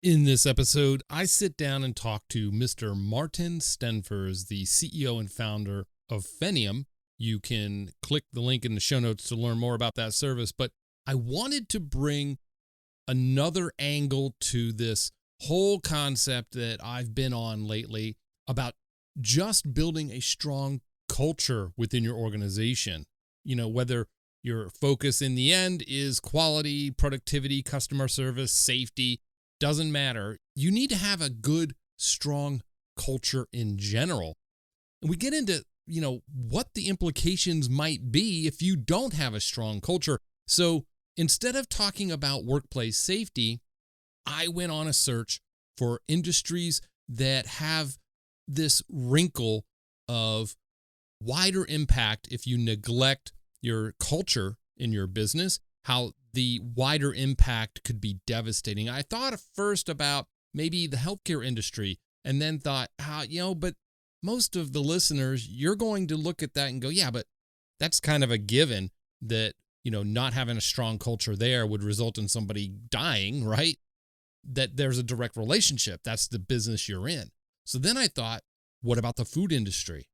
In this episode, I sit down and talk to Mr. Marten Stenfors, the CEO and founder of Phenium. You can click the link in the show notes to learn more about that service, but I wanted to bring another angle to this whole concept that I've been on lately about just building a strong culture within your organization. You know, whether your focus in the end is quality, productivity, customer service, safety, doesn't matter. You need to have a good, strong culture in general. And we get into, what the implications might be if you don't have a strong culture. So instead of talking about workplace safety, I went on a search for industries that have this wrinkle of wider impact if you neglect your culture in your business, how the wider impact could be devastating. I thought first about maybe the healthcare industry and then thought, but most of the listeners, you're going to look at that and go, yeah, but that's kind of a given that, not having a strong culture there would result in somebody dying, right? That there's a direct relationship. That's the business you're in. So then I thought, what about the food industry?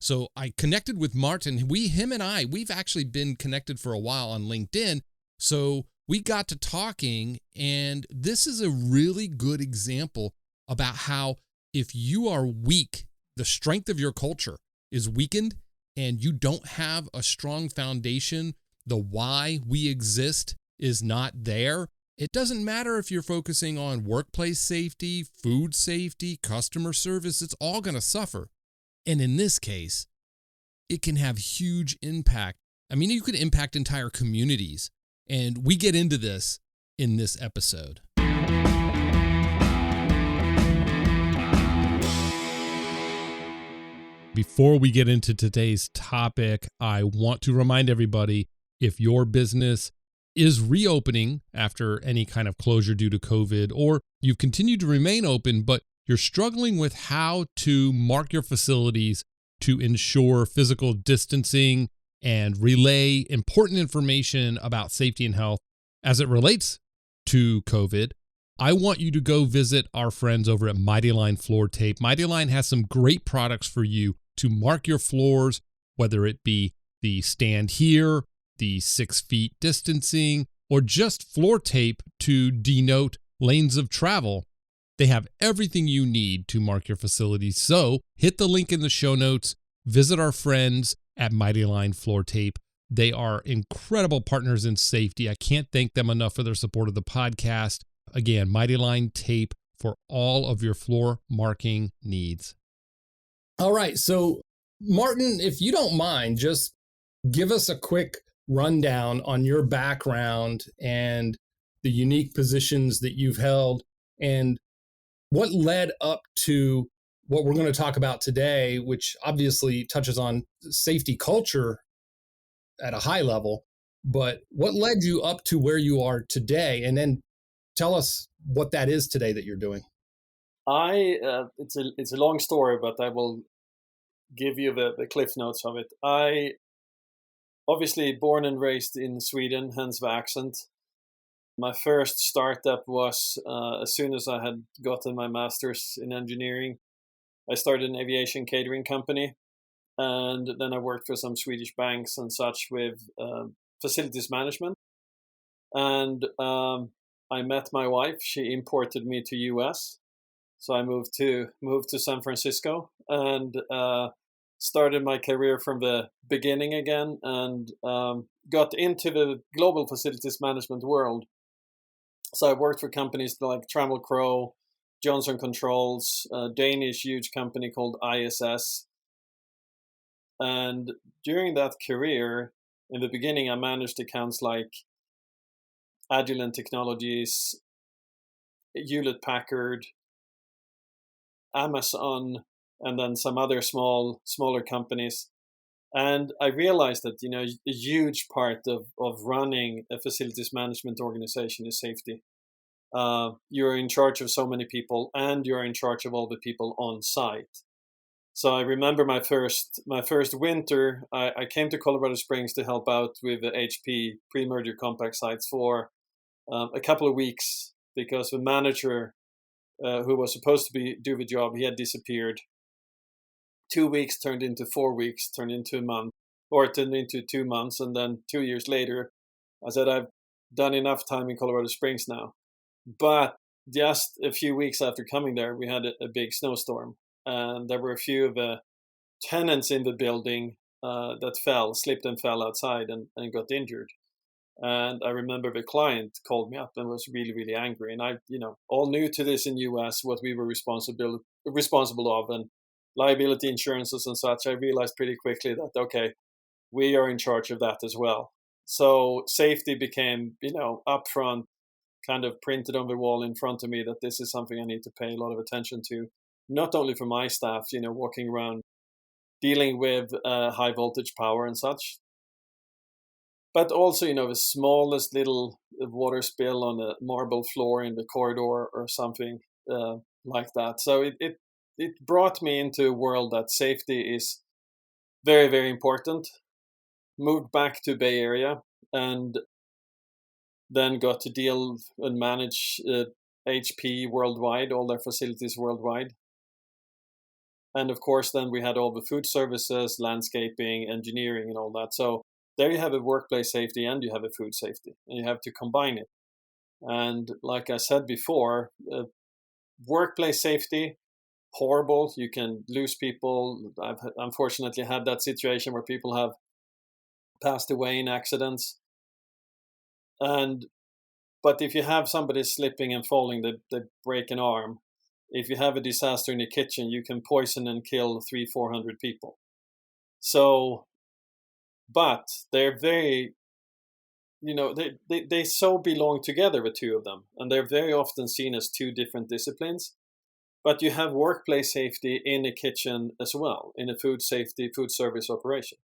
So I connected with Marten. We've actually been connected for a while on LinkedIn. So we got to talking, and this is a really good example about how if you are weak, the strength of your culture is weakened and you don't have a strong foundation, the why we exist is not there. It doesn't matter if you're focusing on workplace safety, food safety, customer service, it's all going to suffer. And in this case, it can have huge impact. I mean, you could impact entire communities. And we get into this in this episode. Before we get into today's topic, I want to remind everybody, if your business is reopening after any kind of closure due to COVID, or you've continued to remain open, but you're struggling with how to mark your facilities to ensure physical distancing and relay important information about safety and health as it relates to COVID, I want you to go visit our friends over at MightyLine Floor Tape. MightyLine has some great products for you to mark your floors, whether it be the stand here, the 6 feet distancing, or just floor tape to denote lanes of travel. They have everything you need to mark your facilities. So hit the link in the show notes, visit our friends at MightyLine Floor Tape. They are incredible partners in safety. I can't thank them enough for their support of the podcast. Again, MightyLine Tape for all of your floor marking needs. All right. So, Marten, if you don't mind, just give us a quick rundown on your background and the unique positions that you've held and what led up to what we're going to talk about today, which obviously touches on safety culture at a high level, but what led you up to where you are today? And then tell us what that is today that you're doing. It's a long story, but I will give you the cliff notes of it. I obviously born and raised in Sweden, hence the accent. My first startup was as soon as I had gotten my master's in engineering. I started an aviation catering company, and then I worked for some Swedish banks and such with facilities management. And I met my wife. She imported me to US, so I moved to San Francisco and started my career from the beginning again, and got into the global facilities management world. So I worked for companies like Trammell Crow, Johnson Controls, a Danish huge company called ISS. And during that career, in the beginning, I managed accounts like Agilent Technologies, Hewlett Packard, Amazon, and then some other smaller companies. And I realized that, a huge part of running a facilities management organization is safety. You're in charge of so many people, and you're in charge of all the people on site. So I remember my first winter, I came to Colorado Springs to help out with the HP pre-merger compact sites for a couple of weeks, because the manager who was supposed to do the job, he had disappeared. 2 weeks turned into 4 weeks, turned into a month, or turned into 2 months, and then 2 years later, I said, I've done enough time in Colorado Springs now. But just a few weeks after coming there, we had a big snowstorm, and there were a few of the tenants in the building that slipped and fell outside and got injured. And I remember the client called me up and was really, really angry. And I, all new to this in US, what we were responsible of, and liability insurances and such, I realized pretty quickly that, okay, we are in charge of that as well. So safety became, upfront, kind of printed on the wall in front of me, that this is something I need to pay a lot of attention to, not only for my staff, walking around dealing with high voltage power and such, but also, the smallest little water spill on a marble floor in the corridor or something like that. So it brought me into a world that safety is very, very important. Moved back to Bay Area and then got to deal and manage HP worldwide, all their facilities worldwide. And of course, then we had all the food services, landscaping, engineering, and all that. So there you have a workplace safety and you have a food safety, and you have to combine it. And like I said before, workplace safety, horrible. You can lose people. I've unfortunately had that situation where people have passed away in accidents. But if you have somebody slipping and falling, they break an arm. If you have a disaster in the kitchen, you can poison and kill 300-400 people. So, but they're very, they so belong together, the two of them, and they're very often seen as two different disciplines. But you have workplace safety in a kitchen as well, in a food service operation.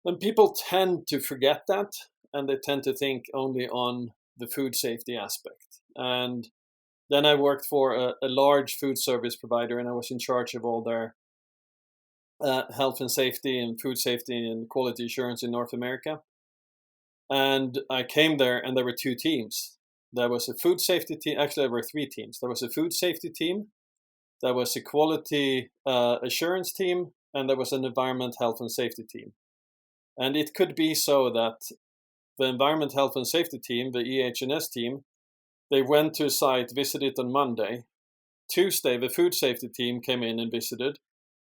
And people tend to forget that, and they tend to think only on the food safety aspect. And then I worked for a large food service provider, and I was in charge of all their health and safety and food safety and quality assurance in North America. And I came there, and there were two teams. There was a food safety team. Actually, there were three teams. There was a food safety team, there was a quality assurance team, and there was an environment, health, and safety team. And it could be so that the environment, health, and safety team, the EH&S team, they went to a site, visited on Monday. Tuesday, the food safety team came in and visited.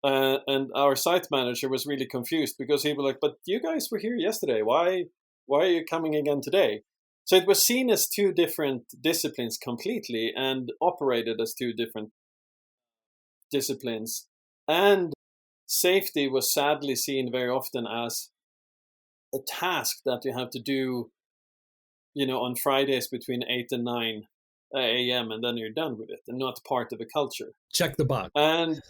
And our site manager was really confused, because he was like, but you guys were here yesterday. Why are you coming again today? So it was seen as two different disciplines completely, and operated as two different disciplines. And safety was sadly seen very often as a task that you have to do, on Fridays between 8 and 9 a.m. and then you're done with it, and not part of the culture. Check the box. And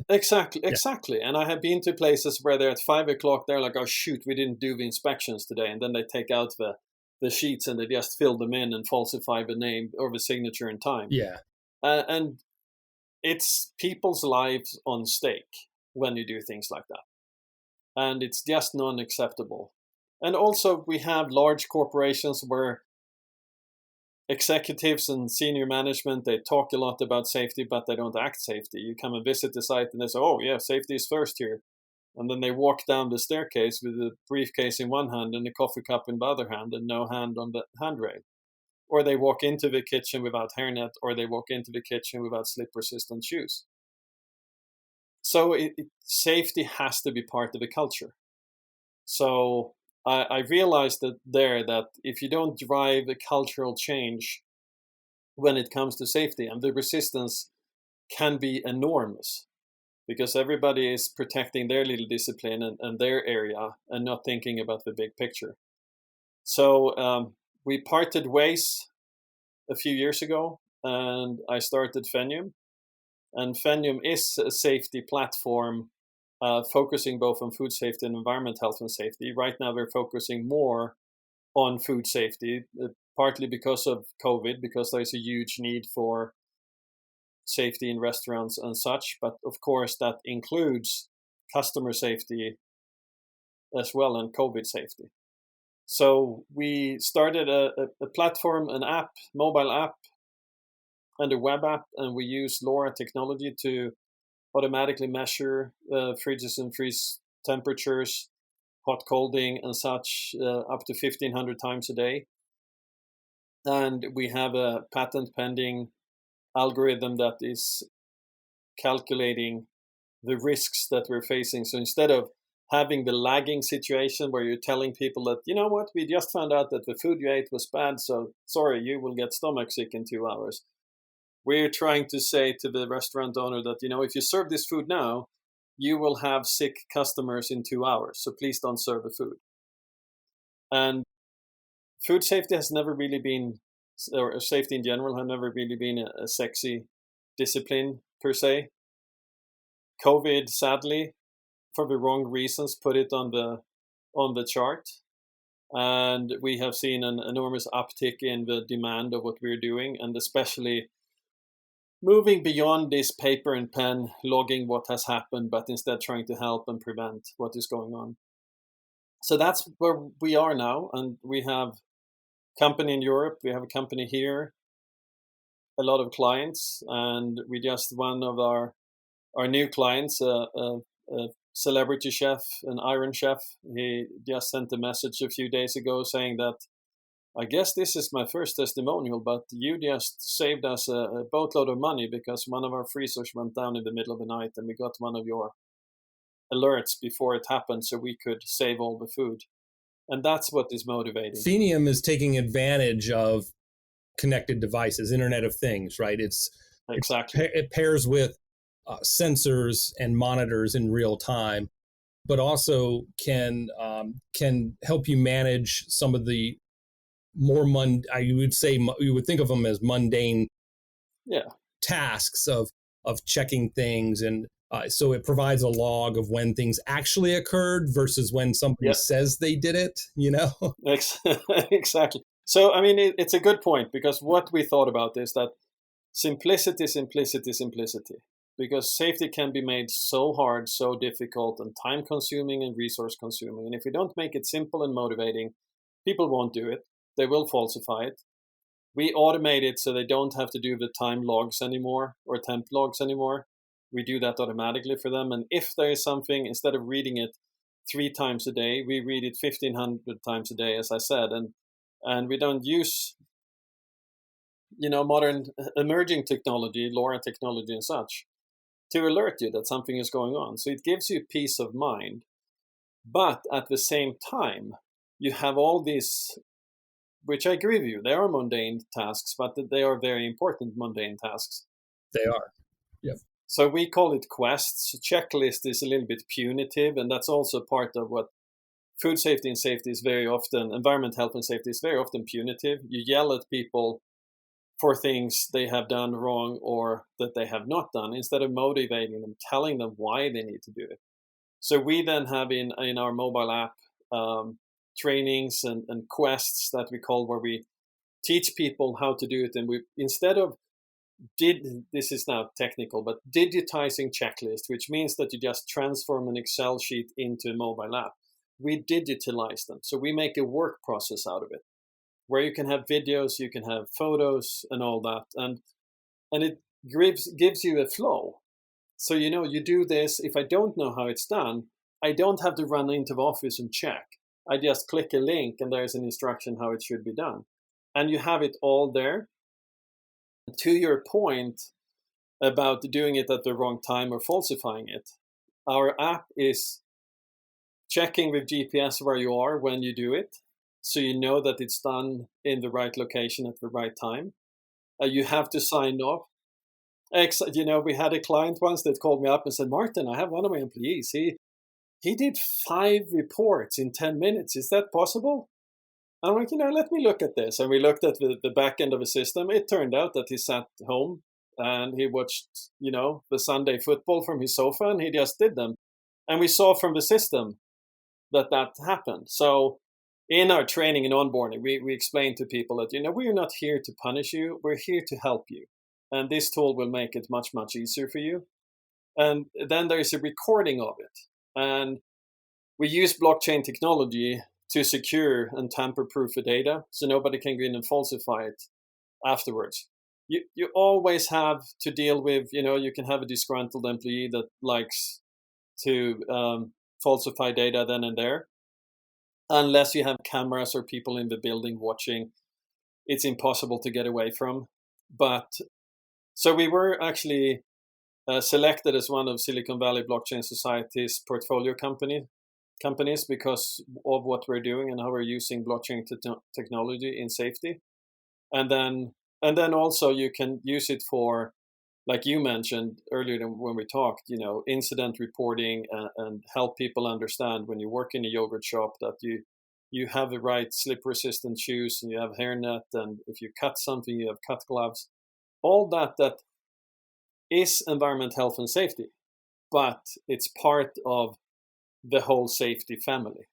exactly. And I have been to places where they're at 5 o'clock, they're like, oh shoot, we didn't do the inspections today. And then they take out the sheets and they just fill them in and falsify the name or the signature and time. Yeah. And it's people's lives on stake when you do things like that. And it's just non-acceptable. And also we have large corporations where executives and senior management, they talk a lot about safety, but they don't act safety. You come and visit the site and they say, oh yeah, safety is first here. And then they walk down the staircase with a briefcase in one hand and a coffee cup in the other hand, and no hand on the handrail. Or they walk into the kitchen without hairnet, or they walk into the kitchen without slip-resistant shoes. So safety has to be part of the culture. So I realized that if you don't drive a cultural change when it comes to safety, and the resistance can be enormous, because everybody is protecting their little discipline and their area, and not thinking about the big picture. So we parted ways a few years ago, and I started Phenium. And Phenium is a safety platform focusing both on food safety and environment, health, and safety. Right now, we're focusing more on food safety, partly because of COVID, because there's a huge need for safety in restaurants and such. But of course, that includes customer safety as well, and COVID safety. So we started a platform, an app, mobile app and a web app, and we use LoRa technology to automatically measure fridges and freeze temperatures, hot colding and such, up to 1,500 times a day. And we have a patent pending algorithm that is calculating the risks that we're facing. So instead of having the lagging situation where you're telling people that, you know what, we just found out that the food you ate was bad, so sorry, you will get stomach sick in 2 hours. We're trying to say to the restaurant owner that, you know, if you serve this food now, you will have sick customers in 2 hours. So please don't serve the food. And food safety has never really been, or safety in general, has never really been a sexy discipline per se. COVID, sadly, for the wrong reasons, put it on the chart, and we have seen an enormous uptick in the demand of what we're doing, and especially moving beyond this paper and pen logging what has happened, but instead trying to help and prevent what is going on. So that's where we are now, and we have a company in Europe, we have a company here, a lot of clients, and we just one of our new clients, a celebrity chef, an Iron Chef. He just sent a message a few days ago saying that, I guess this is my first testimonial, but you just saved us a boatload of money because one of our freezers went down in the middle of the night and we got one of your alerts before it happened so we could save all the food. And that's what is motivating. Phenium is taking advantage of connected devices, Internet of Things, right? Exactly. It pairs with sensors and monitors in real time, but also can help you manage some of the more you would think of them as mundane tasks of checking things, and so it provides a log of when things actually occurred versus when somebody says they did it, you know? Exactly. So, I mean, it's a good point, because what we thought about is that simplicity, because safety can be made so hard, so difficult, and time consuming and resource consuming. And if we don't make it simple and motivating, people won't do it. They will falsify it. We automate it so they don't have to do the time logs anymore or temp logs anymore. We do that automatically for them. And if there is something, instead of reading it 3 times a day, we read it 1,500 times a day, as I said. And we don't use, modern emerging technology, LoRa technology and such, to alert you that something is going on. So it gives you peace of mind. But at the same time, you have all these, which I agree with you, they are mundane tasks, but they are very important mundane tasks. They are. Yep. So we call it quests. Checklist is a little bit punitive, and that's also part of what food safety and safety is very often, environment, health and safety is very often punitive. You yell at people for things they have done wrong or that they have not done, instead of motivating them, telling them why they need to do it. So we then have in our mobile app trainings and quests that we call, where we teach people how to do it. And we, instead of this is now technical, but digitizing checklist, which means that you just transform an Excel sheet into a mobile app, we digitalize them. So we make a work process out of it, where you can have videos, you can have photos and all that. And it gives you a flow. So, you do this. If I don't know how it's done, I don't have to run into the office and check. I just click a link and there's an instruction how it should be done. And you have it all there. To your point about doing it at the wrong time or falsifying it, our app is checking with GPS where you are when you do it, so you know that it's done in the right location at the right time. You have to sign off. We had a client once that called me up and said, Martin, I have one of my employees. He did 5 reports in 10 minutes. Is that possible? I'm like, let me look at this. And we looked at the back end of the system. It turned out that he sat home and he watched, the Sunday football from his sofa, and he just did them. And we saw from the system that happened. So in our training and onboarding, we explain to people that, we're not here to punish you. We're here to help you. And this tool will make it much, much easier for you. And then there's a recording of it. And we use blockchain technology to secure and tamper-proof the data, so nobody can go in and falsify it afterwards. you always have to deal with, you can have a disgruntled employee that likes to falsify data then and there. Unless you have cameras or people in the building watching, it's impossible to get away from. But so we were actually selected as one of Silicon Valley Blockchain Society's portfolio companies because of what we're doing and how we're using blockchain technology in safety. And then also you can use it for, like you mentioned earlier when we talked, incident reporting and help people understand when you work in a yogurt shop that you have the right slip-resistant shoes and you have hairnet, and if you cut something, you have cut gloves. All that is environment, health, and safety, but it's part of the whole safety family.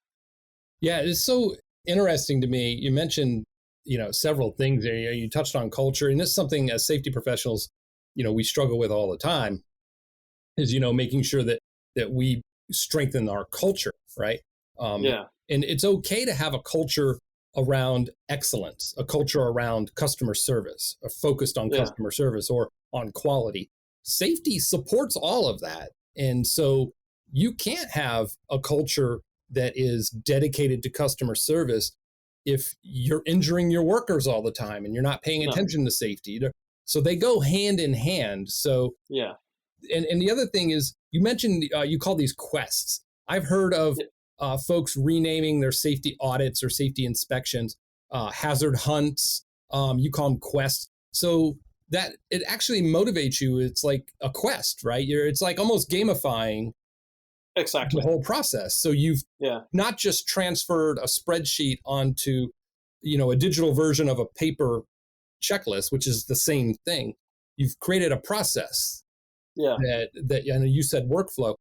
Yeah, it's so interesting to me. You mentioned, several things there. You touched on culture, and this is something as safety professionals, we struggle with all the time is, making sure that we strengthen our culture, right? Yeah. And it's okay to have a culture around excellence, a culture around customer service, focused on customer service or on quality. Safety supports all of that. And so you can't have a culture that is dedicated to customer service if you're injuring your workers all the time and you're not paying attention to safety. So they go hand in hand. So yeah. And the other thing is, you mentioned you call these quests. I've heard of folks renaming their safety audits or safety inspections hazard hunts. You call them quests. So that it actually motivates you. It's like a quest, right? It's like almost gamifying exactly the whole process. So you've not just transferred a spreadsheet onto, a digital version of a paper checklist, which is the same thing. You've created a process. Yeah. That I know you said workflow.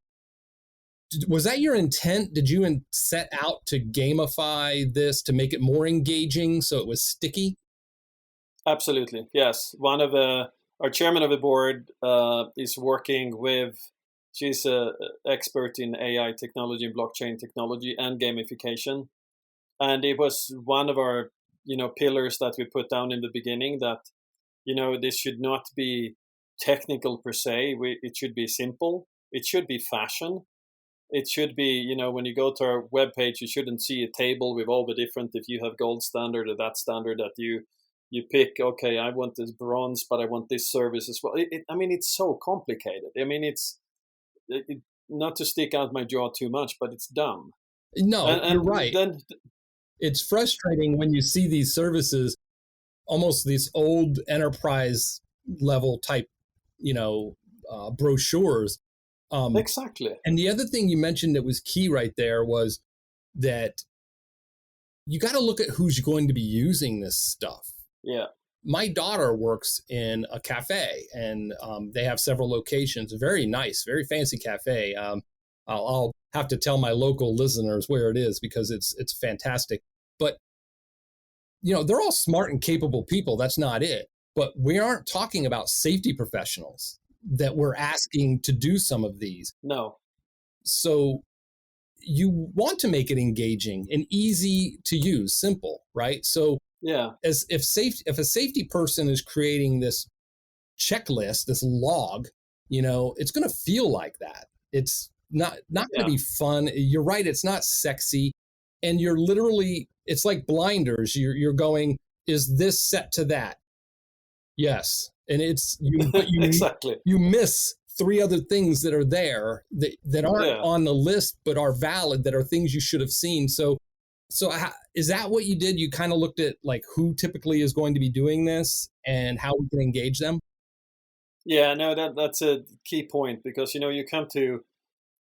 Was that your intent? Did you set out to gamify this to make it more engaging so it was sticky? Absolutely, yes. One of our chairman of the board is working with. She's an expert in AI technology and blockchain technology and gamification, and it was one of our pillars that we put down in the beginning that this should not be technical per se. It should be simple. It should be fashion. It should be, when you go to our webpage, you shouldn't see a table with all the different, if you have gold standard or that standard that you pick, okay, I want this bronze, but I want this service as well. It's so complicated. It's not to stick out my jaw too much, but it's dumb. No, you're right. It's frustrating when you see these services, almost these old enterprise level type, brochures. Exactly. And the other thing you mentioned that was key right there was that you got to look at who's going to be using this stuff. Yeah. My daughter works in a cafe, and they have several locations. Very nice, very fancy cafe. I'll have to tell my local listeners where it is because it's fantastic. But they're all smart and capable people. That's not it. But we aren't talking about safety professionals that we're asking to do some of these. No. So you want to make it engaging and easy to use, simple, right? So if a safety person is creating this checklist, this log, it's going to feel like that. It's not going to be fun. You're right. It's not sexy. And you're literally, it's like blinders. You're going, is this set to that? Yes. And it's exactly. You miss three other things that are there that aren't on the list but are valid, that are things you should have seen. So is that what you did? You kind of looked at like who typically is going to be doing this and how we can engage them? Yeah, no, that's a key point because you come to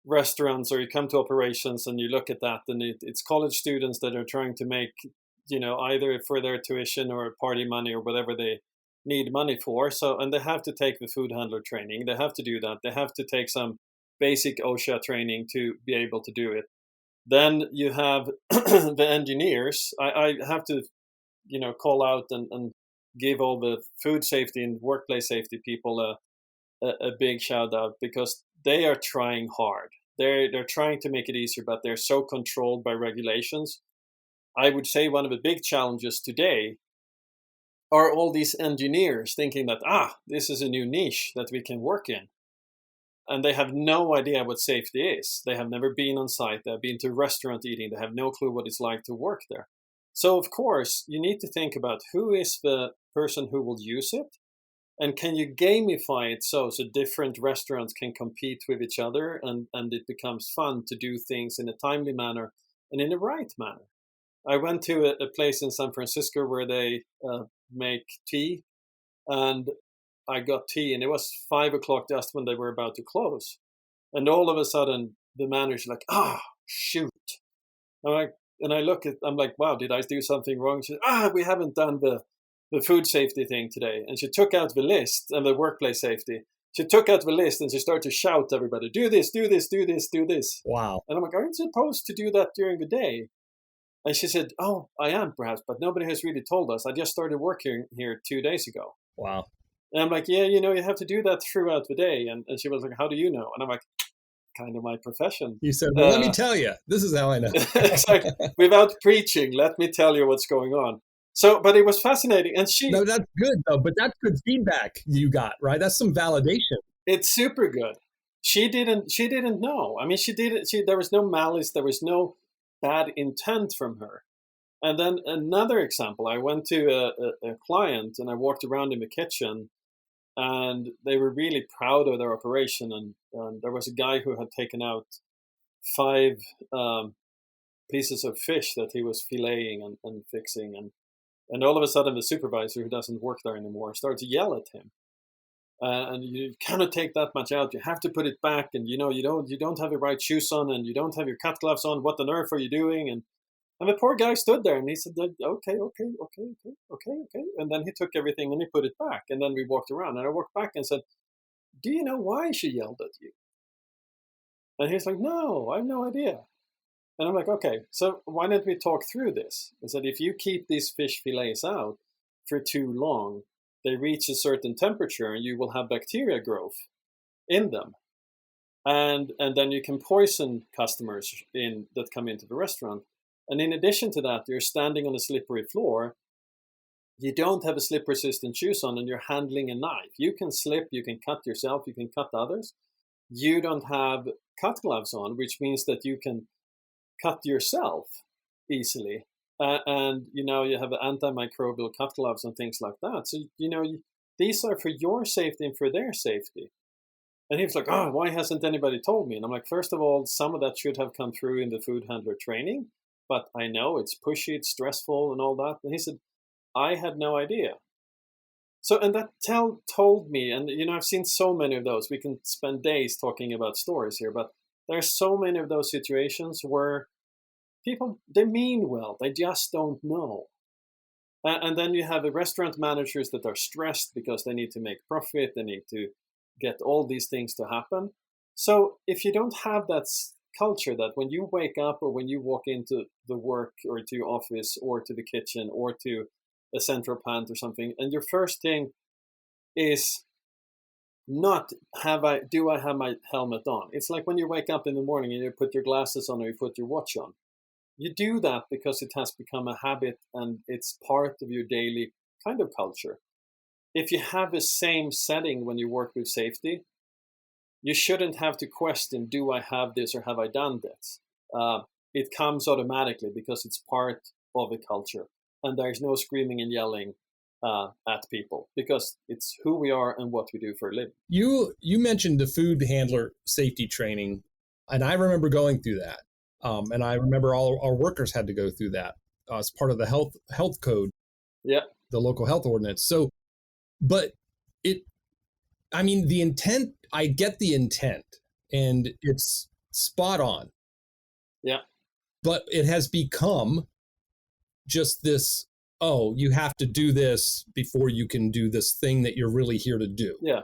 restaurants or you come to operations and you look at that, and it's college students that are trying to make either for their tuition or party money or whatever they need money for. So, and they have to take the food handler training. They have to do that. They have to take some basic OSHA training to be able to do it. Then you have the engineers. I have to, call out and give all the food safety and workplace safety people a big shout out because they are trying hard. They're trying to make it easier, but they're so controlled by regulations. I would say one of the big challenges today are all these engineers thinking that, this is a new niche that we can work in. And they have no idea what safety is. They have never been on site. They've been to restaurant eating. They have no clue what it's like to work there. So, of course, you need to think about who is the person who will use it, and can you gamify it so different restaurants can compete with each other, and it becomes fun to do things in a timely manner and in the right manner. I went to a place in San Francisco where they make tea, and I got tea, and it was 5 o'clock just when they were about to close. And all of a sudden, the manager's like, shoot. I'm like, wow, did I do something wrong? She said, we haven't done the food safety thing today. And she took out the list and the workplace safety. She took out the list and she started to shout to everybody, do this, do this, do this, do this. Wow. And I'm like, aren't you supposed to do that during the day? And she said, I am perhaps, but nobody has really told us. I just started working here 2 days ago. Wow. And I'm like, yeah, you have to do that throughout the day. And she was like, how do you know? And I'm like, kind of my profession. You said, well, let me tell you, this is how I know. Exactly. Without preaching, let me tell you what's going on. So, but it was fascinating. And No, that's good though. But that's good feedback you got, right? That's some validation. It's super good. She didn't know. I mean, there was no malice. There was no bad intent from her. And then another example, I went to a client and I walked around in the kitchen, and they were really proud of their operation. And there was a guy who had taken out 5 pieces of fish that he was filleting and fixing. And all of a sudden, the supervisor, who doesn't work there anymore, started to yell at him. And you cannot take that much out. You have to put it back. And, you don't have the right shoes on, and you don't have your cut gloves on. What on earth are you doing? And the poor guy stood there and he said, okay. And then he took everything and he put it back. And then we walked around, and I walked back and said, do you know why she yelled at you? And he's like, no, I have no idea. And I'm like, okay, so why don't we talk through this? I said, if you keep these fish fillets out for too long, they reach a certain temperature and you will have bacteria growth in them. And then you can poison customers that come into the restaurant. And in addition to that, you're standing on a slippery floor. You don't have a slip-resistant shoes on, and you're handling a knife. You can slip, you can cut yourself, you can cut others. You don't have cut gloves on, which means that you can cut yourself easily. And you have antimicrobial cut gloves and things like that. So, these are for your safety and for their safety. And he was like, why hasn't anybody told me? And I'm like, first of all, some of that should have come through in the food handler training. But I know it's pushy, it's stressful and all that. And he said, I had no idea. So, and that told me, and I've seen so many of those. We can spend days talking about stories here, but there's so many of those situations where people, they mean well, they just don't know. And then you have the restaurant managers that are stressed because they need to make profit, they need to get all these things to happen. So if you don't have that culture, that when you wake up or when you walk into the work or to your office or to the kitchen or to a central plant or something, and your first thing is not do I have my helmet on? It's like when you wake up in the morning and you put your glasses on or you put your watch on. You do that because it has become a habit and it's part of your daily kind of culture. If you have the same setting when you work with safety, you shouldn't have to question, do I have this or have I done this? It comes automatically because it's part of the culture. And there's no screaming and yelling at people because it's who we are and what we do for a living. You mentioned the food handler safety training, and I remember going through that. And I remember all our workers had to go through that as part of the health code. Yeah. The local health ordinance. So, but the intent, I get the intent and it's spot on. Yeah. But it has become just this, you have to do this before you can do this thing that you're really here to do. Yeah.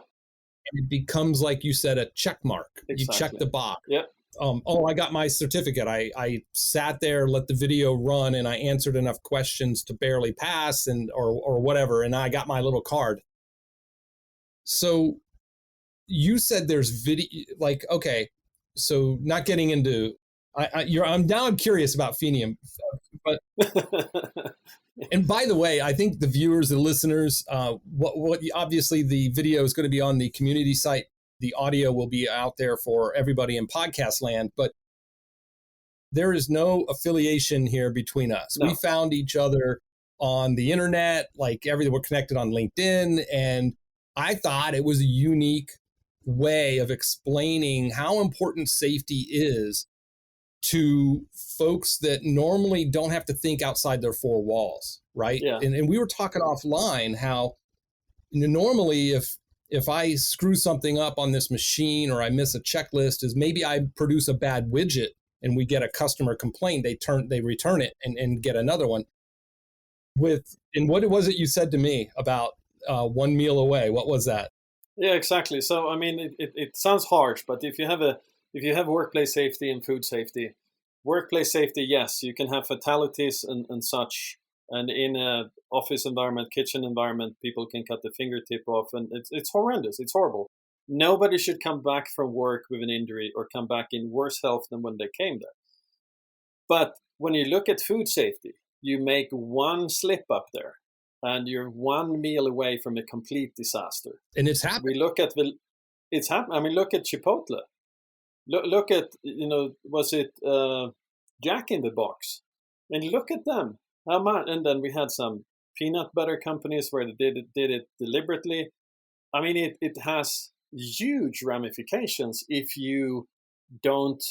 And it becomes, like you said, a check mark. Exactly. You check the box. Yep. I got my certificate. I sat there, let the video run, and I answered enough questions to barely pass or whatever, and I got my little card. So you said there's video, like, okay, so not getting into, I'm curious about Phenium, but And by the way, I think the viewers and listeners, what obviously the video is going to be on the community site. The audio will be out there for everybody in podcast land, but there is no affiliation here between us. No. We found each other on the internet, like everything. We're connected on LinkedIn, and I thought it was a unique way of explaining how important safety is to folks that normally don't have to think outside their four walls, right? Yeah. And we were talking offline how normally if I screw something up on this machine or I miss a checklist, is maybe I produce a bad widget and we get a customer complaint, they return it and get another one. And what was it you said to me about 1 meal away? What was that? Yeah, exactly. So, I mean, it sounds harsh, but if you have workplace safety and food safety, workplace safety, yes, you can have fatalities and such. And in a office environment, kitchen environment, people can cut the fingertip off, and it's horrendous. It's horrible. Nobody should come back from work with an injury or come back in worse health than when they came there. But when you look at food safety, you make one slip up there, and you're 1 meal away from a complete disaster. And it's happening. It's happening. I mean, look at Chipotle. Look at, was it Jack in the Box? And look at them. How much? And then we had some peanut butter companies where they did it deliberately. I mean, it has huge ramifications if you don't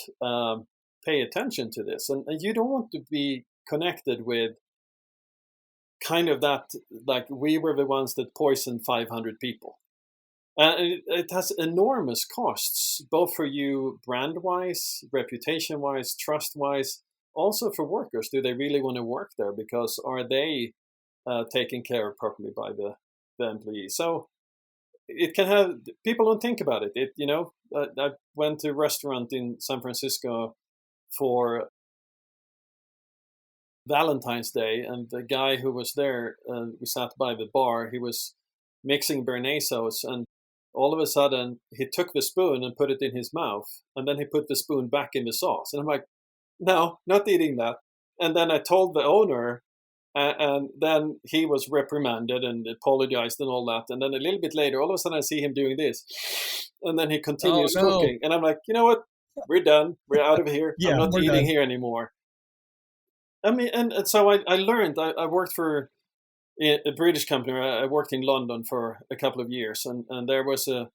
pay attention to this. And you don't want to be connected with kind of that, like we were the ones that poisoned 500 people. And it has enormous costs, both for you brand-wise, reputation-wise, trust-wise, also for workers. Do they really want to work there? Because are they taken care of properly by the employees? So it can have, people don't think about it. I went to a restaurant in San Francisco for Valentine's Day, and the guy who was there, we sat by the bar, he was mixing béarnaise sauce, and all of a sudden he took the spoon and put it in his mouth, and then he put the spoon back in the sauce. And I'm like, no, not eating that. And then I told the owner, and then he was reprimanded and apologized and all that. And then a little bit later, all of a sudden I see him doing this, and then he continues cooking. And I'm like, you know what? We're done. We're out of here. I'm not eating here anymore. I mean, and so I learned, I worked for a British company. I worked in London for a couple of years, and there was a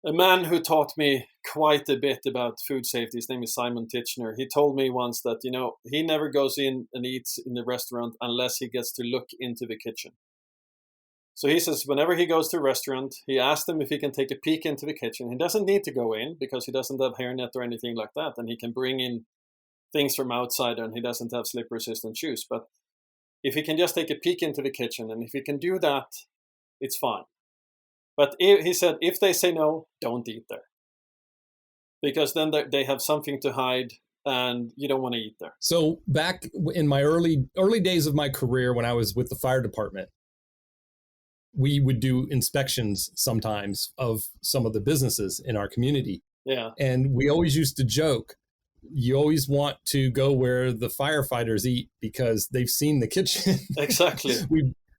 man who taught me quite a bit about food safety. His name is Simon Titchener. He told me once that, he never goes in and eats in the restaurant unless he gets to look into the kitchen. So he says whenever he goes to a restaurant, he asks them if he can take a peek into the kitchen. He doesn't need to go in because he doesn't have hairnet or anything like that, and he can bring in things from outside, and he doesn't have slip-resistant shoes. But if he can just take a peek into the kitchen, and if he can do that, it's fine. But he said, if they say no, don't eat there. Because then they have something to hide, and you don't want to eat there. So back in my early days of my career, when I was with the fire department, we would do inspections sometimes of some of the businesses in our community. Yeah. And we always used to joke, you always want to go where the firefighters eat because they've seen the kitchen. Exactly.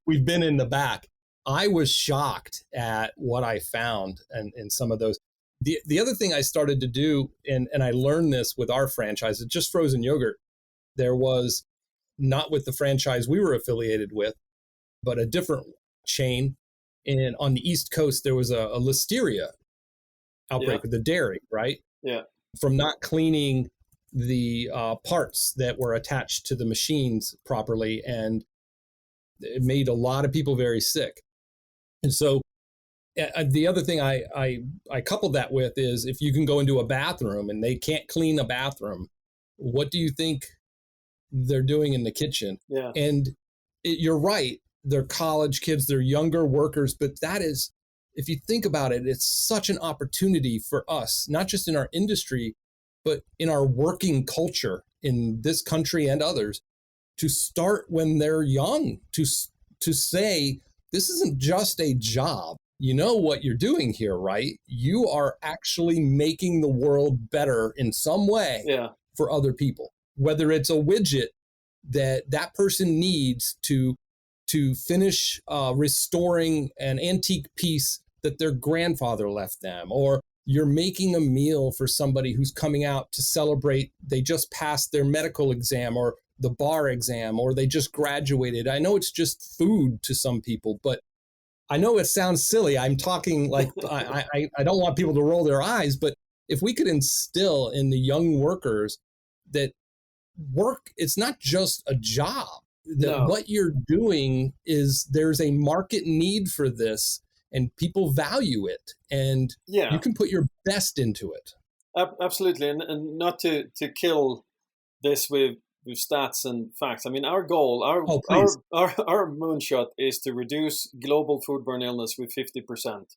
We've been in the back. I was shocked at what I found in some of those. The other thing I started to do, and I learned this with our franchise, it's just frozen yogurt. There was, not with the franchise we were affiliated with, but a different chain. And on the East Coast, there was a listeria outbreak with the dairy, right? Yeah. From not cleaning the parts that were attached to the machines properly, and it made a lot of people very sick. And so the other thing I coupled that with is, if you can go into a bathroom and they can't clean a bathroom, what do you think they're doing in the kitchen? Yeah. And you're right, they're college kids, they're younger workers, but that is, if you think about it, it's such an opportunity for us, not just in our industry, but in our working culture in this country and others, to start when they're young, to say, this isn't just a job. You know what you're doing here, right? You are actually making the world better in some way for other people, whether it's a widget that person needs to finish restoring an antique piece that their grandfather left them, or you're making a meal for somebody who's coming out to celebrate. They just passed their medical exam or the bar exam, or they just graduated. I know it's just food to some people, but I know it sounds silly. I'm talking like I don't want people to roll their eyes, but if we could instill in the young workers that work, it's not just a job, that what you're doing is there's a market need for this and people value it, and you can put your best into it. Absolutely. And not to kill this with stats and facts. I mean, our goal, our moonshot is to reduce global foodborne illness with 50%.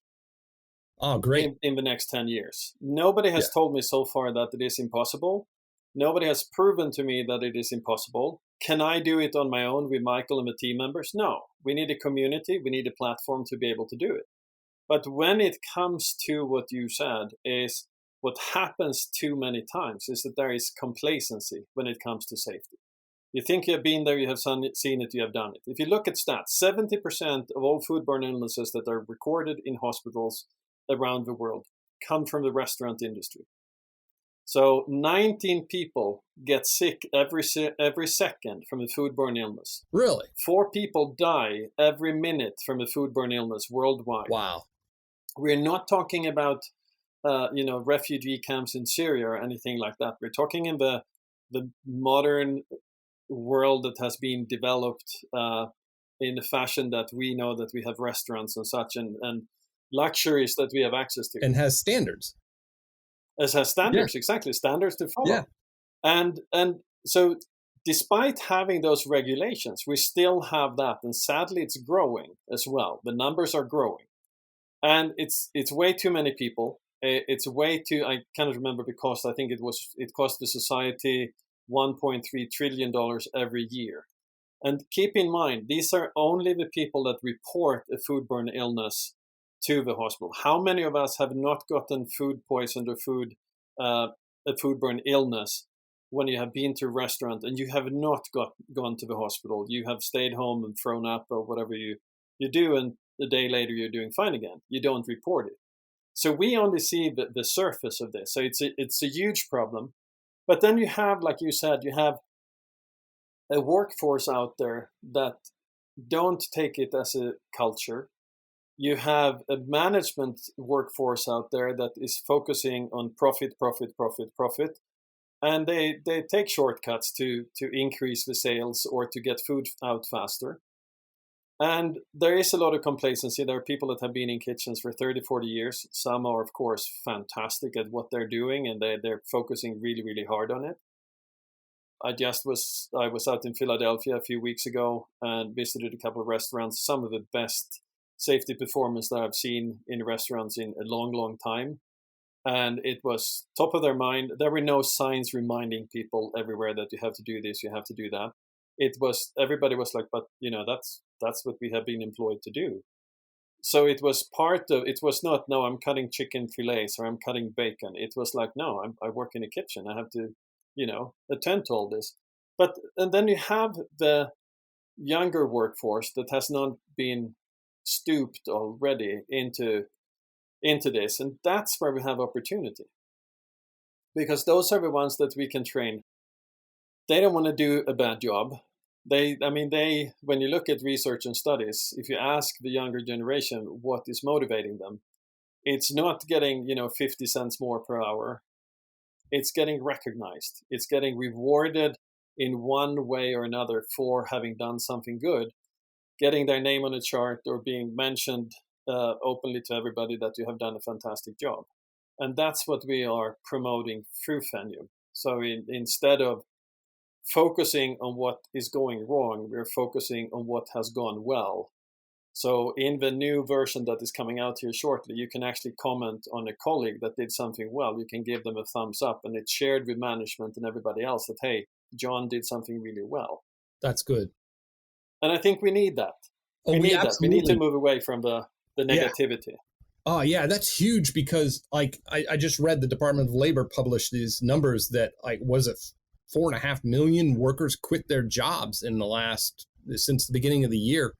Oh, great. In the next 10 years. Nobody has told me so far that it is impossible. Nobody has proven to me that it is impossible. Can I do it on my own with Michael and the team members? No. We need a community. We need a platform to be able to do it. But when it comes to what you said, is what happens too many times is that there is complacency when it comes to safety. You think you have been there, you have seen it, you have done it. If you look at stats, 70% of all foodborne illnesses that are recorded in hospitals around the world come from the restaurant industry. So 19 people get sick every second from a foodborne illness. Really? 4 people die every minute from a foodborne illness worldwide. Wow. We're not talking about refugee camps in Syria or anything like that. We're talking in the modern world that has been developed in a fashion that we know that we have restaurants and such and luxuries that we have access to. And has standards. As has standards, exactly, standards to follow. Yeah. And so despite having those regulations, we still have that. And sadly, it's growing as well. The numbers are growing. And it's way too many people. It's way too, I cannot remember the cost. I think it cost the society $1.3 trillion every year. And keep in mind, these are only the people that report a foodborne illness to the hospital. How many of us have not gotten food poisoned or a foodborne illness when you have been to a restaurant and you have not gone to the hospital? You have stayed home and thrown up or whatever you do, and a day later you're doing fine again. You don't report it. So we only see the surface of this. So it's a huge problem. But then you have, like you said, you have a workforce out there that don't take it as a culture. You have a management workforce out there that is focusing on profit, and they take shortcuts to increase the sales or to get food out faster. And there is a lot of complacency. There are people that have been in kitchens for 30, 40 years. Some are, of course, fantastic at what they're doing, and they're focusing really, really hard on it. I was out in Philadelphia a few weeks ago and visited a couple of restaurants, some of the best safety performance that I've seen in restaurants in a long, long time. And it was top of their mind. There were no signs reminding people everywhere that you have to do this, you have to do that. Everybody was like, but that's what we have been employed to do. So it was not, no, I'm cutting chicken fillets or I'm cutting bacon. It was like, no, I work in a kitchen. I have to, attend to all this. And then you have the younger workforce that has not been stooped already into this. And that's where we have opportunity. Because those are the ones that we can train. They don't want to do a bad job. When you look at research and studies, if you ask the younger generation what is motivating them, it's not getting, 50 cents more per hour. It's getting recognized. It's getting rewarded in one way or another for having done something good, getting their name on a chart or being mentioned openly to everybody that you have done a fantastic job. And that's what we are promoting through Phenium. So instead of focusing on what is going wrong, we're focusing on what has gone well. So in the new version that is coming out here shortly, you can actually comment on a colleague that did something well. You can give them a thumbs up, and it's shared with management and everybody else that, hey, John did something really well. That's good. And I think we need that. We need that. We need to move away from the negativity. Yeah. Oh, yeah, that's huge because I just read the Department of Labor published these numbers that 4.5 million workers quit their jobs since the beginning of the year,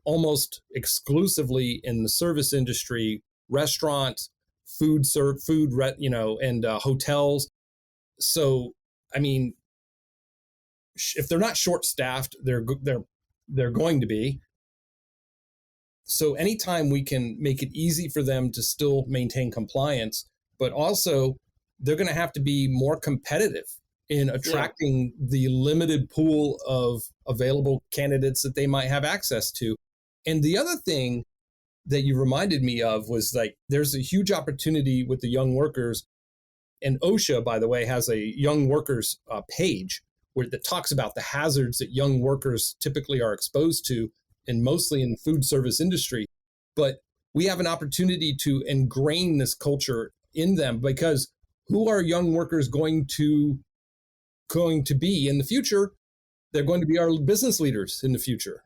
almost exclusively in the service industry, restaurants, and hotels. So, I mean, if they're not short-staffed, they're going to be. So anytime we can make it easy for them to still maintain compliance, but also they're going to have to be more competitive in attracting the limited pool of available candidates that they might have access to. And the other thing that you reminded me of was, like, there's a huge opportunity with the young workers. And OSHA, by the way, has a young workers page that talks about the hazards that young workers typically are exposed to, and mostly in the food service industry. But we have an opportunity to ingrain this culture in them, because who are young workers going to be in the future? They're going to be our business leaders in the future.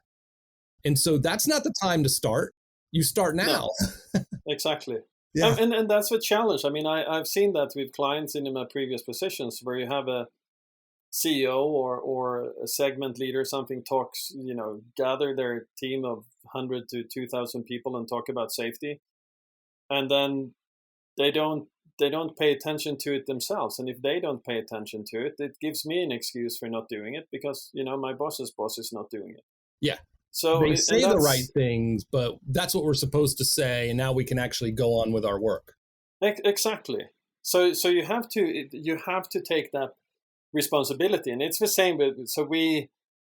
And so that's not the time to start. You start now. No, exactly. Yeah. And that's the challenge. I mean, I've seen that with clients in my previous positions, where you have a CEO or a segment leader, something talks, gather their team of 100 to 2,000 people and talk about safety. And then they don't pay attention to it themselves. And if they don't pay attention to it, it gives me an excuse for not doing it, because, my boss's boss is not doing it. Yeah. So they say the right things, but that's what we're supposed to say. And now we can actually go on with our work. Exactly. So you have to take that responsibility. And it's the same with, so we,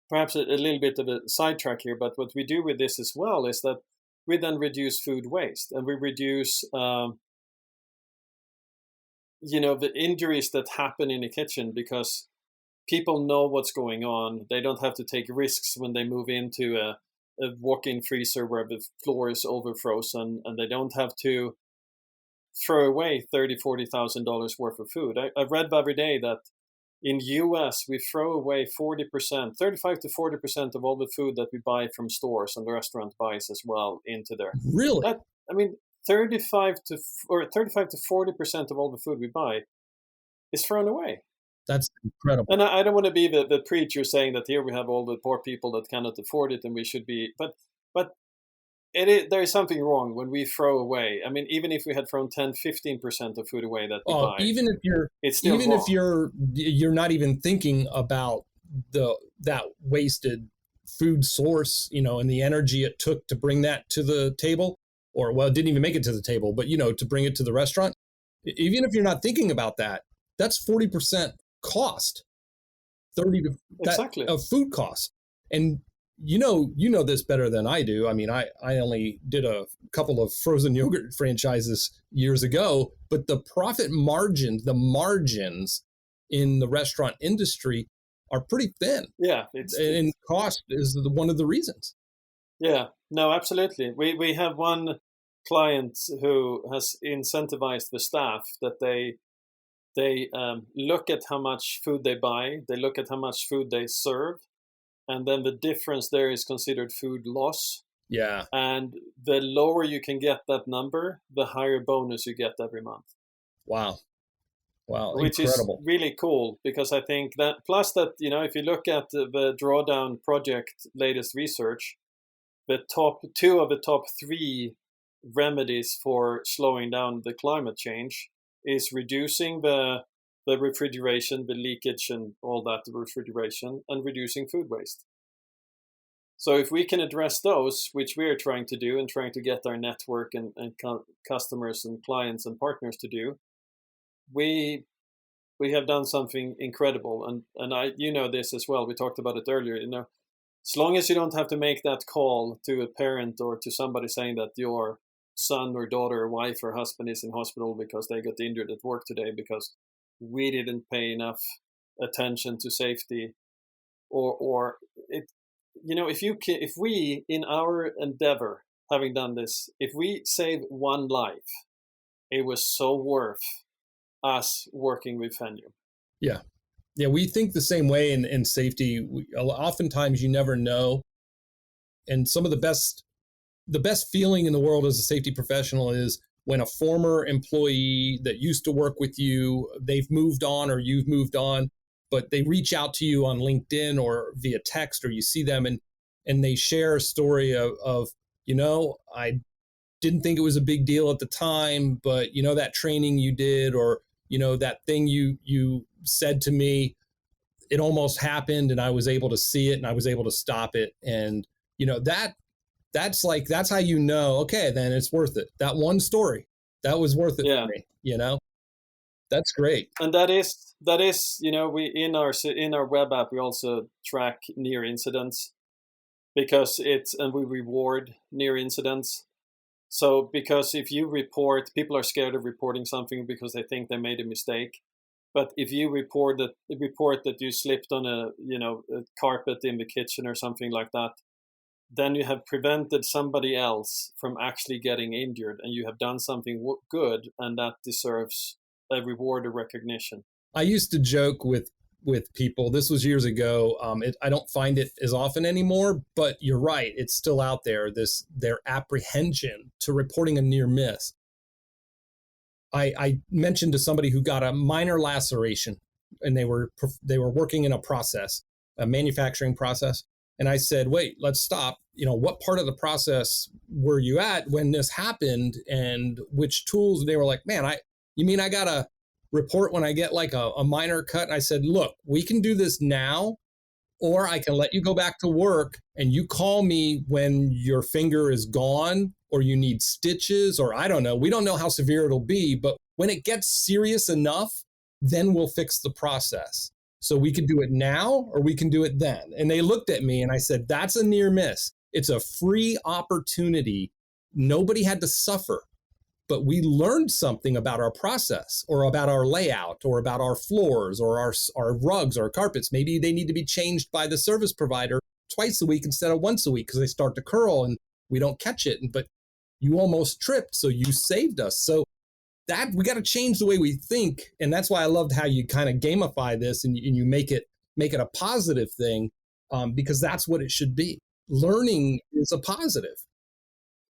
perhaps a little bit of a sidetrack here, but what we do with this as well is that we then reduce food waste, and we reduce, the injuries that happen in the kitchen, because people know what's going on. They don't have to take risks when they move into a walk-in freezer where the floor is over frozen, and they don't have to throw away $30,000-$40,000 worth of food. I read the other day that in US, we throw away 35 to 40% of all the food that we buy from stores, and the restaurant buys as well into there. Really? 35 to 40% of all the food we buy is thrown away. That's incredible. And I don't want to be the preacher saying that here we have all the poor people that cannot afford it, and we should be, but there is something wrong when we throw away. I mean, even if we had thrown 10-15% of food away that we buy, even if you're not even thinking about that wasted food source, and the energy it took to bring that to the table, or, well, it didn't even make it to the table, but to bring it to the restaurant. Even if you're not thinking about that, that's 40% cost, 30 to exactly of food cost. And you know this better than I do. I mean, I only did a couple of frozen yogurt franchises years ago, but the profit margins, the margins in the restaurant industry are pretty thin. Yeah. And cost is one of the reasons. Yeah, no, absolutely. We have one client who has incentivized the staff that they look at how much food they buy, they look at how much food they serve, and then the difference there is considered food loss. Yeah. And the lower you can get that number, the higher bonus you get every month. Wow. Which incredible. Is really cool, because I think that, plus that, if you look at the Drawdown Project latest research, the top 2 of the top 3 remedies for slowing down the climate change is reducing the refrigeration, the leakage and all that, the refrigeration, and reducing food waste. So if we can address those, which we are trying to do and trying to get our network and customers and clients and partners to do, we have done something incredible. And I, this as well, we talked about it earlier, as long as you don't have to make that call to a parent or to somebody saying that your son or daughter or wife or husband is in hospital because they got injured at work today because we didn't pay enough attention to safety, or it, if we in our endeavor, having done this, if we save one life, it was so worth us working with Phenium. Yeah. Yeah, we think the same way in safety. Oftentimes you never know. And some of the best feeling in the world as a safety professional is when a former employee that used to work with you, they've moved on or you've moved on, but they reach out to you on LinkedIn or via text, or you see them and they share a story of, I didn't think it was a big deal at the time, but that training you did, or, that thing you said to me, it almost happened and I was able to see it and I was able to stop it. And, that's how okay, then it's worth it. That one story, that was worth it for me, That's great. And that is, we in our web app, we also track near incidents because and we reward near incidents. So because if you report, people are scared of reporting something because they think they made a mistake. But if you report that you slipped on a carpet in the kitchen or something like that, then you have prevented somebody else from actually getting injured, and you have done something good, and that deserves a reward or recognition. I used to joke with people, this was years ago, I don't find it as often anymore, but you're right, it's still out there, their apprehension to reporting a near miss. I mentioned to somebody who got a minor laceration, and they were working in a manufacturing process. And I said, wait, let's stop. What part of the process were you at when this happened, and which tools? And they were like, man, you mean I got to report when I get like a minor cut? And I said, look, we can do this now, or I can let you go back to work and you call me when your finger is gone or you need stitches, or I don't know. We don't know how severe it'll be, but when it gets serious enough, then we'll fix the process. So we can do it now or we can do it then. And they looked at me and I said, that's a near miss. It's a free opportunity. Nobody had to suffer, but we learned something about our process or about our layout or about our floors or our rugs or carpets. Maybe they need to be changed by the service provider twice a week instead of once a week because they start to curl and we don't catch it. But you almost tripped, so you saved us. So that we got to change the way we think. And that's why I loved how you kind of gamify this and you make it a positive thing, because that's what it should be. Learning is a positive.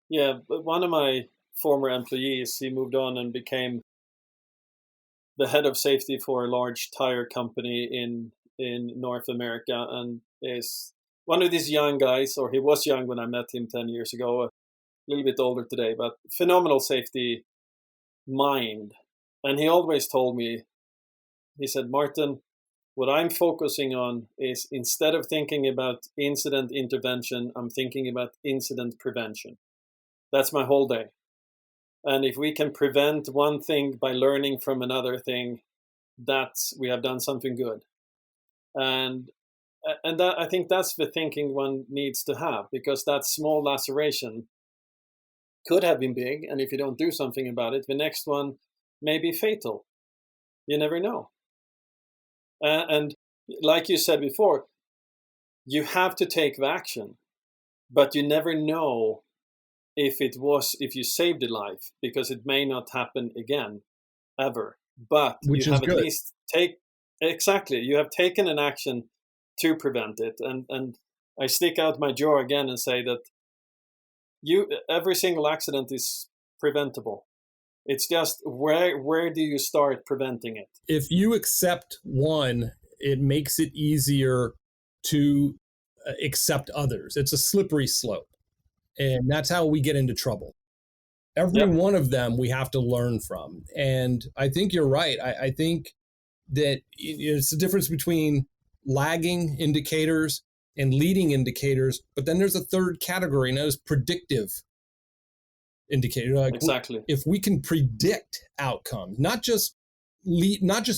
Yeah, but one of my former employees, he moved on and became the head of safety for a large tire company in North America, and is one of these young guys, or he was young when I met him 10 years ago, a little bit older today, but phenomenal safety mind. And he always told me, he said, Martin, what I'm focusing on is, instead of thinking about incident intervention, I'm thinking about incident prevention. That's my whole day. And if we can prevent one thing by learning from another thing, we have done something good. And that, I think that's the thinking one needs to have, because that small laceration could have been big, and if you don't do something about it, the next one may be fatal. You never know. And like you said before, you have to take the action, but you never know if you saved a life, because it may not happen again, ever. But you have at least you have taken an action to prevent it. And I stick out my jaw again and say that every single accident is preventable. It's just where do you start preventing it? If you accept one, it makes it easier to accept others. It's a slippery slope. And that's how we get into trouble. Every one of them we have to learn from. And I think you're right. I think that it's the difference between lagging indicators and leading indicators. But then there's a third category, and that is predictive indicator. Exactly. If we can predict outcomes, not just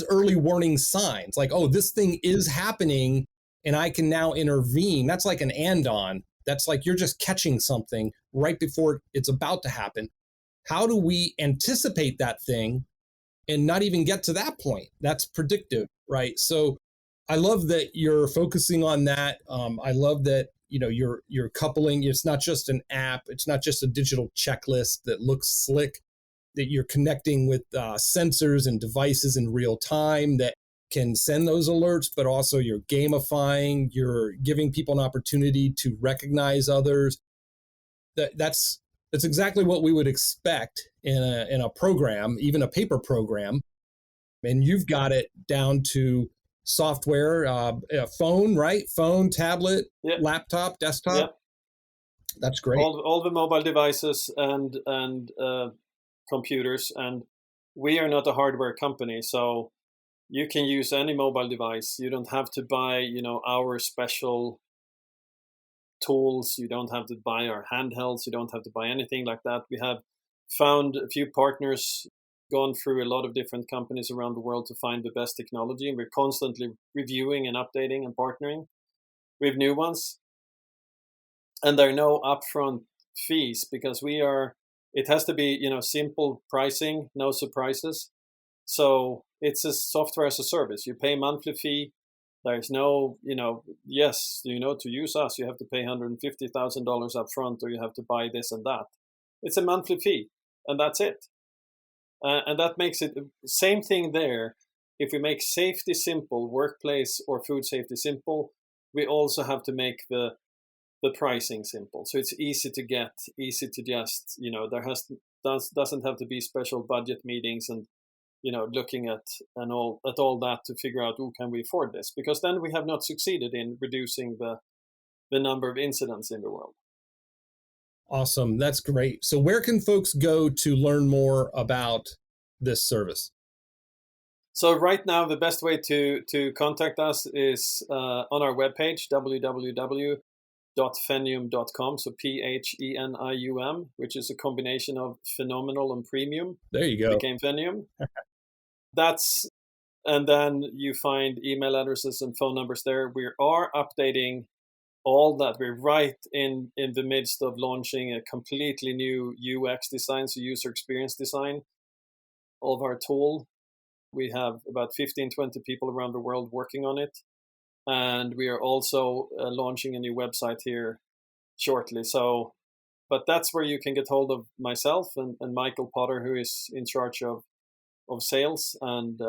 early warning signs, like, oh, this thing is happening and I can now intervene. That's like an andon. That's like you're just catching something right before it's about to happen. How do we anticipate that thing and not even get to that point? That's predictive, right? So I love that you're focusing on that. I love that you're coupling. It's not just an app. It's not just a digital checklist that looks slick. That you're connecting with sensors and devices in real time that can send those alerts, but also you're gamifying. You're giving people an opportunity to recognize others. That's exactly what we would expect in a program, even a paper program. And you've got it down to software, a phone, right? Phone, tablet, Yep. laptop, desktop. Yep. That's great. All the mobile devices and computers, and we are not a hardware company, so you can use any mobile device. You don't have to buy, our special tools. You don't have to buy our handhelds. You don't have to buy anything like that. We have found a few partners, gone through a lot of different companies around the world to find the best technology, and we're constantly reviewing and updating and partnering with new ones. And there are no upfront fees because it has to be, simple pricing, no surprises. So it's a software as a service. You pay a monthly fee. There's no, yes, to use us, you have to pay $150,000 up front, or you have to buy this and that. It's a monthly fee, and that's it. And that makes it same thing there. If we make safety simple, workplace or food safety simple, we also have to make the pricing simple. So it's easy to get, easy to just, doesn't have to be special budget meetings and, looking at all that to figure out, can we afford this? Because then we have not succeeded in reducing the number of incidents in the world. Awesome. That's great. So where can folks go to learn more about this service? So right now, the best way to contact us is on our webpage, www.phenium.com. So Phenium, which is a combination of phenomenal and premium. There you go. Became Phenium. And then you find email addresses and phone numbers there. We are updating all that. We're right in the midst of launching a completely new UX design, so user experience design of our tool. We have about 15, 20 people around the world working on it. And we are also launching a new website here shortly. But that's where you can get hold of myself and Michael Potter, who is in charge of sales, and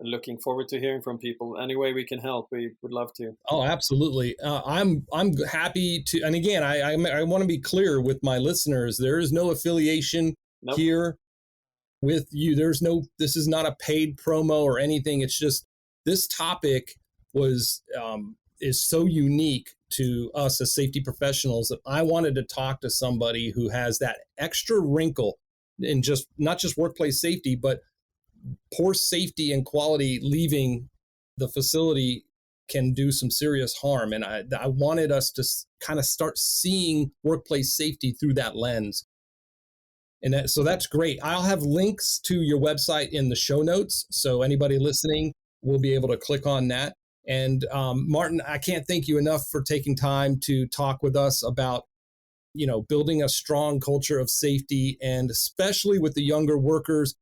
looking forward to hearing from people. Any way we can help, we would love to. Oh, absolutely. I'm happy to. And again, I want to be clear with my listeners. There is no affiliation here with you. This is not a paid promo or anything. It's just this topic is so unique to us as safety professionals that I wanted to talk to somebody who has that extra wrinkle in not just workplace safety, but poor safety and quality leaving the facility can do some serious harm. And I wanted us to kind of start seeing workplace safety through that lens. And so that's great. I'll have links to your website in the show notes, so anybody listening will be able to click on that. And Marten, I can't thank you enough for taking time to talk with us about, building a strong culture of safety, and especially with the younger workers,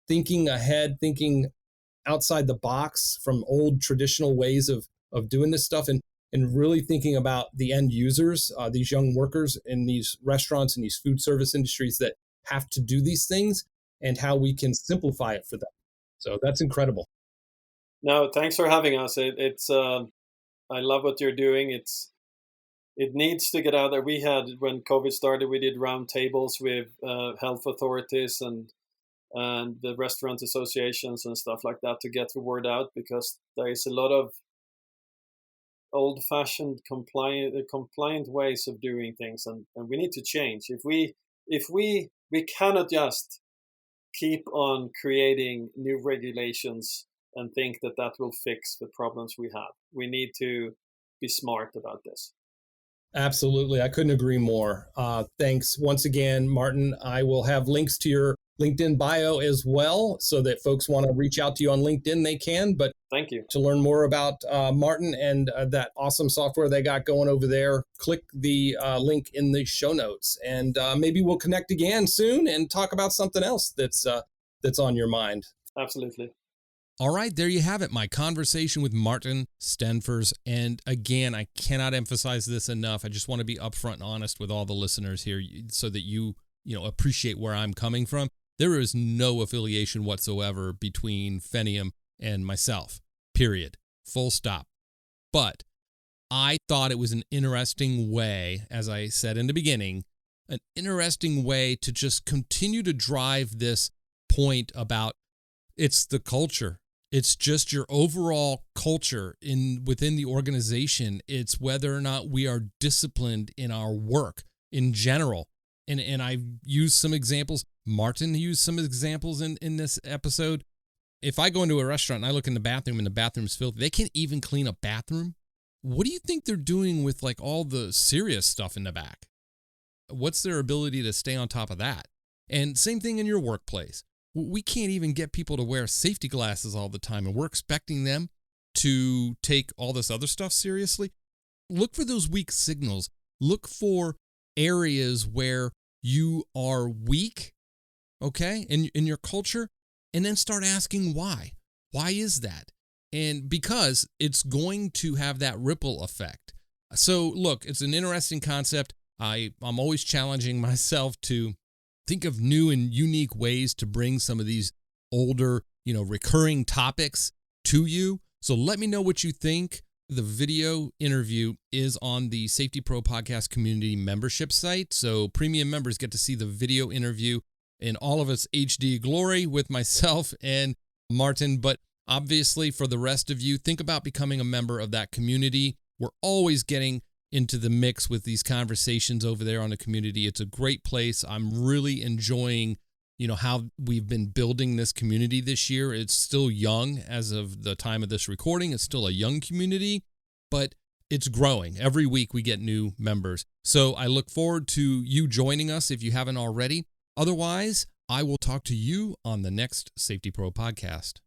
thinking ahead, thinking outside the box from old traditional ways of doing this stuff, and really thinking about the end users, these young workers in these restaurants and these food service industries that have to do these things, and how we can simplify it for them. So that's incredible. No, thanks for having us. It's I love what you're doing. It needs to get out there. When COVID started, we did round tables with health authorities and the restaurant associations and stuff like that to get the word out, because there is a lot of old-fashioned compliant ways of doing things, and we need to change. If we cannot just keep on creating new regulations and think that will fix the problems we have. We need to be smart about this. Absolutely. I couldn't agree more. Thanks once again, Marten. I will have links to your LinkedIn bio as well, so that folks want to reach out to you on LinkedIn, they can. But thank you. To learn more about Marten and that awesome software they got going over there, click the link in the show notes. And maybe we'll connect again soon and talk about something else that's on your mind. Absolutely. All right, there you have it, my conversation with Marten Stenfors. And again, I cannot emphasize this enough. I just want to be upfront and honest with all the listeners here so that you appreciate where I'm coming from. There is no affiliation whatsoever between Phenium and myself, period, full stop. But I thought it was an interesting way, as I said in the beginning, an interesting way to just continue to drive this point about it's the culture. It's just your overall culture within the organization. It's whether or not we are disciplined in our work in general. And I've used some examples. Martin used some examples in this episode. If I go into a restaurant and I look in the bathroom and the bathroom's filthy, they can't even clean a bathroom. What do you think they're doing with like all the serious stuff in the back? What's their ability to stay on top of that? And same thing in your workplace. We can't even get people to wear safety glasses all the time, and we're expecting them to take all this other stuff seriously. Look for those weak signals. Look for areas where you are weak, okay, in your culture, and then start asking why. Why is that? And because it's going to have that ripple effect. So look, it's an interesting concept. I'm always challenging myself to think of new and unique ways to bring some of these older, recurring topics to you. So let me know what you think. The video interview is on the Safety Pro Podcast community membership site. So premium members get to see the video interview in all of its HD glory with myself and Martin. But obviously, for the rest of you, think about becoming a member of that community. We're always getting into the mix with these conversations over there on the community. It's a great place. I'm really enjoying, how we've been building this community this year. It's still young as of the time of this recording. It's still a young community, but it's growing. Every week we get new members. So I look forward to you joining us if you haven't already. Otherwise, I will talk to you on the next Safety Pro podcast.